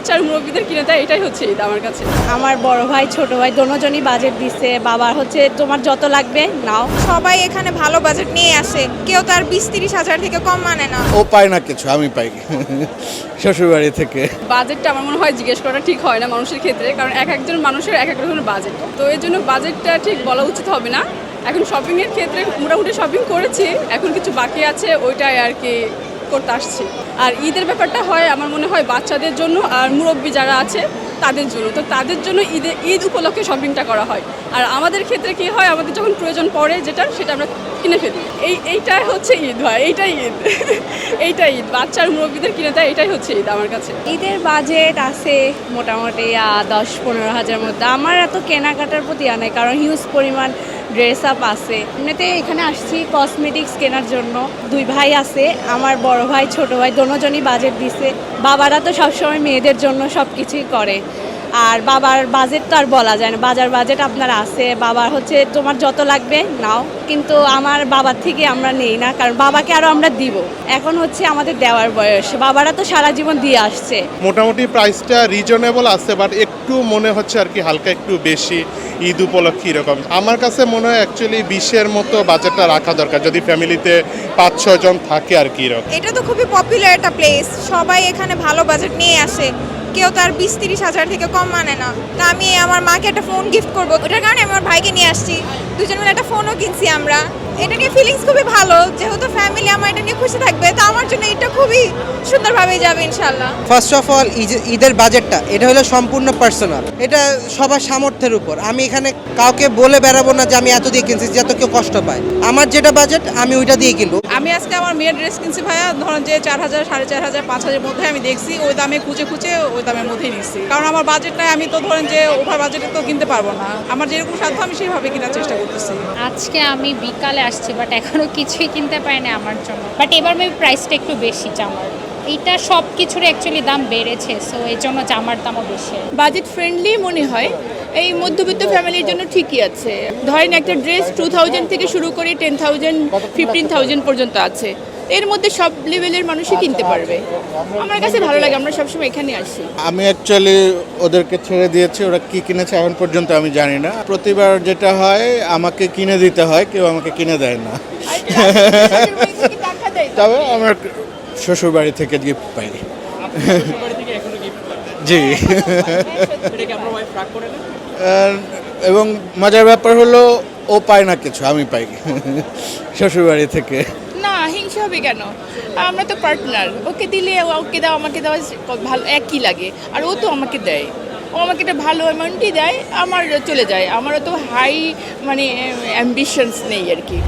বাচ্চার মুরব্বীদের কিনে দেয়, এটাই হচ্ছে ঈদ আমার কাছে। আমার বড় ভাই ছোট ভাই দোনোজনই বাজেট দিছে। বাবার হচ্ছে তোমার যত লাগবে নাও। সবাই এখানে ভালো বাজেট নিয়ে আসে, কেউ তার 20-30 হাজার থেকে কম মানে না। ও পায় না কিছু, আমি পাই শ্বশুরবাড়ি থেকে। বাজেটটা আমার মনে হয় জিজ্ঞেস করা ঠিক হয় না মানুষের ক্ষেত্রে, কারণ এক একজন মানুষের এক এক রকমের বাজেট, তো এর জন্য বাজেটটা ঠিক বলা উচিত হবে না। এখন শপিংয়ের ক্ষেত্রে মোটামুটি শপিং করেছি, এখন কিছু বাকি আছে, ওইটাই আর কি করতে আসছি। আর ঈদের ব্যাপারটা হয় আমার মনে হয় বাচ্চাদের জন্য আর মুরব্বী যারা আছে তাদের জন্য, তো তাদের জন্য ঈদ উপলক্ষে শপিংটা করা হয়। আর আমাদের ক্ষেত্রে কি হয়, আমাদের যখন প্রয়োজন পড়ে সেটা আমরা কিনে ফেলি। এইটাই হচ্ছে ঈদ হয়, এইটাই ঈদ এইটাই ঈদ, বাচ্চার মুরব্বীদের কিনে দেয়, এটাই হচ্ছে ঈদ আমার কাছে। ঈদের বাজেট আছে মোটামুটি 10-15 হাজার মধ্যে। আমার এত কেনাকাটার প্রতি নেই, কারণ হিউজ পরিমাণ ড্রেস আপ আছে। এমনিতে এখানে আসছি কসমেটিক্স কেনার জন্য। 2 ভাই আছে, আমার বড় ভাই ছোট ভাই দোনোজনই বাজেট দিছে। বাবারা তো সবসময় মেয়েদের জন্য সব কিছুই করে, আর বাবার বাজেট তো আর বলা যায় না। বাজেট আপনার আছে, বাবার হচ্ছে তোমার যত লাগবে নাও, কিন্তু আমার বাবার থেকে আমরা নেই না, কারণ বাবাকে আরও আমরা দিব। এখন হচ্ছে আমাদের দেওয়ার বয়স, বাবারা তো সারা জীবন দিয়ে আসছে। মোটামুটি প্রাইসটা রিজনেবল আছে, বাট একটু মনে হচ্ছে আর কি হালকা একটু বেশি ঈদ উপলক্ষে এরকম। আমার কাছে মনে হয় অ্যাকচুয়ালি 20-এর মতো বাজেটটা রাখা দরকার, যদি ফ্যামিলিতে 5-6 জন থাকে আর কি এরকম। এটা তো খুবই পপুলার একটা প্লেস, সবাই এখানে ভালো বাজেট নিয়ে আসে, কেউ তার 20-30 হাজার থেকে কম মানে না। তা আমি আমার মাকে একটা ফোন গিফট করবো, ওটার কারণে আমার ভাইকে নিয়ে আসছি, দুজন মিলে একটা ফোনও কিনছি আমরা। এটা নিয়ে ফিলিংস খুবই ভালো, যেহেতু ফ্যামিলি আমার এটা নিয়ে খুশি থাকবে, তো আমার জন্য এটা খুবই সুন্দরভাবে যাবে ইনশাল্লাহ। ফার্স্ট অফ অল ঈদের বাজেটটা এটা হলো সম্পূর্ণ পার্সোনাল, এটা সবার সামর্থ্যের উপর। আমি এখানে কাউকে বলে বেড়াবো না যে আমি এত দিয়ে কিনছি যাতে কেউ কষ্ট পায়। আমার যেটা বাজেট আমি ওইটা দিয়ে কিনবো। আমি আজকে আমার মেয়ের ড্রেস কিনছি ভাইয়া, ধরেন যে 4,000, 4,500, 5,000 মধ্যে আমি দেখছি, ওই দামে খুঁজে ওই দামের মধ্যেই নিচ্ছি, কারণ আমার বাজেট নাই। আমি তো ধরেন যে ওভার বাজেটে তো কিনতে পারবো না, আমার যেরকম সাধ্য আমি সেইভাবে কেনার চেষ্টা করতেছি। আজকে আমি বিকালে আসছি, বাট এখনো কিছুই কিনতে পারিনি আমার জন্য। বাট এবার মেবি প্রাইসটা একটু বেশি জামার, এইটা সব কিছুর অ্যাকচুয়ালি দাম বেড়েছে, সো এই জন্য জামার দামও বেশি। বাজেট ফ্রেন্ডলি মনে হয়, এই মধ্যবিত্ত ফ্যামিলির জন্য ঠিকই আছে। ধরেন একটা ড্রেস 2000 থেকে শুরু করে 10,000, 15,000 পর্যন্ত আছে, এর মধ্যে সব লেভেলের মানুষই কিনতে পারবে। আমার কাছে ভালো লাগে, আমরা সবসময় এখানে আসি। আমি অ্যাকচুয়ালি ওদেরকে ছেড়ে দিয়েছি, ওরা কি কিনেছে এখন পর্যন্ত আমি জানি না। প্রতিবার যেটা হয় আমাকে কিনে দিতে হয়, কেউ আমাকে কিনে দেয় না। তবে আমার শ্বশুরবাড়ি থেকে গিফট পাই। জি। এবং মজার ব্যাপার হলো ও পায় না কিছু, আমি পাই শ্বশুরবাড়ি থেকে। না, হিংসা হবে কেন? আমরা তো পার্টনার, ওকে দিলে ওকে দাও আমাকে দেওয়া ভালো, একই লাগে। আর ও তো আমাকে দেয়, ও আমাকে একটা ভালো অ্যামাউন্টই দেয়, আমার চলে যায়। আমারও তো হাই মানে অ্যাম্বিশনস নেই আর কি।